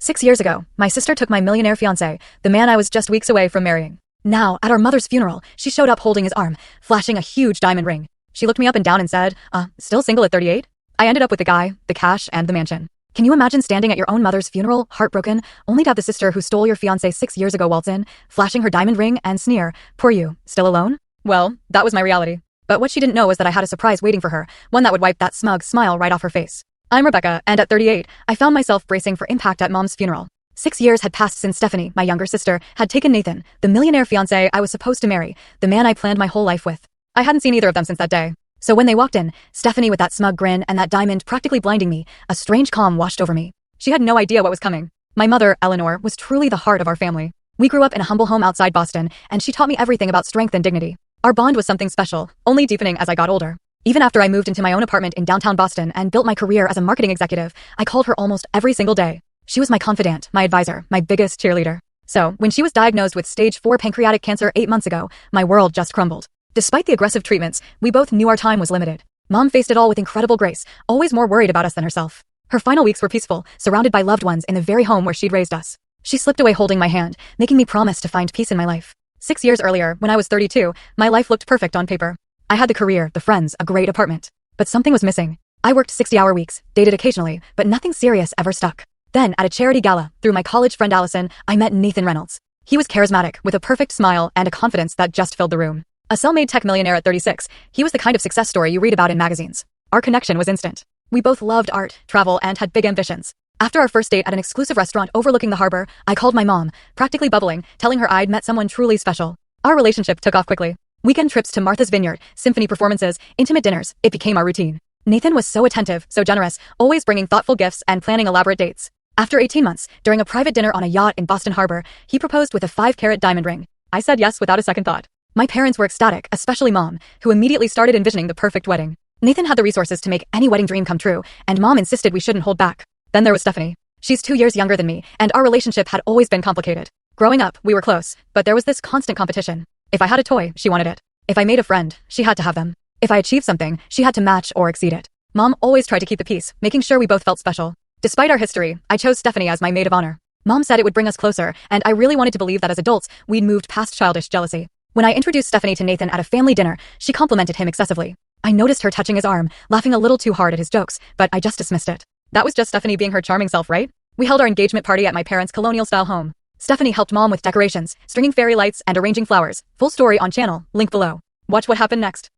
6 years ago, my sister took my millionaire fiancé, the man I was just weeks away from marrying. Now, at our mother's funeral, she showed up holding his arm, flashing a huge diamond ring. She looked me up and down and said, still single at 38? I ended up with the guy, the cash, and the mansion. Can you imagine standing at your own mother's funeral, heartbroken, only to have the sister who stole your fiancé 6 years ago waltz in, flashing her diamond ring and sneer, poor you, still alone? Well, that was my reality. But what she didn't know was that I had a surprise waiting for her, one that would wipe that smug smile right off her face. I'm Rebecca, and at 38, I found myself bracing for impact at Mom's funeral. 6 years had passed since Stephanie, my younger sister, had taken Nathan, the millionaire fiancé I was supposed to marry, the man I planned my whole life with. I hadn't seen either of them since that day. So when they walked in, Stephanie with that smug grin and that diamond practically blinding me, a strange calm washed over me. She had no idea what was coming. My mother, Eleanor, was truly the heart of our family. We grew up in a humble home outside Boston, and she taught me everything about strength and dignity. Our bond was something special, only deepening as I got older. Even after I moved into my own apartment in downtown Boston and built my career as a marketing executive, I called her almost every single day. She was my confidant, my advisor, my biggest cheerleader. So, when she was diagnosed with stage 4 pancreatic cancer 8 months ago, my world just crumbled. Despite the aggressive treatments, we both knew our time was limited. Mom faced it all with incredible grace, always more worried about us than herself. Her final weeks were peaceful, surrounded by loved ones in the very home where she'd raised us. She slipped away holding my hand, making me promise to find peace in my life. 6 years earlier, when I was 32, my life looked perfect on paper. I had the career, the friends, a great apartment. But something was missing. I worked 60-hour weeks, dated occasionally, but nothing serious ever stuck. Then, at a charity gala, through my college friend Allison, I met Nathan Reynolds. He was charismatic, with a perfect smile and a confidence that just filled the room. A self-made tech millionaire at 36, he was the kind of success story you read about in magazines. Our connection was instant. We both loved art, travel, and had big ambitions. After our first date at an exclusive restaurant overlooking the harbor, I called my mom, practically bubbling, telling her I'd met someone truly special. Our relationship took off quickly. Weekend trips to Martha's Vineyard, symphony performances, intimate dinners, it became our routine. Nathan was so attentive, so generous, always bringing thoughtful gifts and planning elaborate dates. After 18 months, during a private dinner on a yacht in Boston Harbor, he proposed with a 5-carat diamond ring. I said yes without a second thought. My parents were ecstatic, especially Mom, who immediately started envisioning the perfect wedding. Nathan had the resources to make any wedding dream come true, and Mom insisted we shouldn't hold back. Then there was Stephanie. She's 2 years younger than me, and our relationship had always been complicated. Growing up, we were close, but there was this constant competition. If I had a toy, she wanted it. If I made a friend, she had to have them. If I achieved something, she had to match or exceed it. Mom always tried to keep the peace, making sure we both felt special. Despite our history, I chose Stephanie as my maid of honor. Mom said it would bring us closer, and I really wanted to believe that as adults, we'd moved past childish jealousy. When I introduced Stephanie to Nathan at a family dinner, she complimented him excessively. I noticed her touching his arm, laughing a little too hard at his jokes, but I just dismissed it. That was just Stephanie being her charming self, right? We held our engagement party at my parents' colonial-style home. Stephanie helped Mom with decorations, stringing fairy lights, and arranging flowers. Full story on channel, link below. Watch what happened next.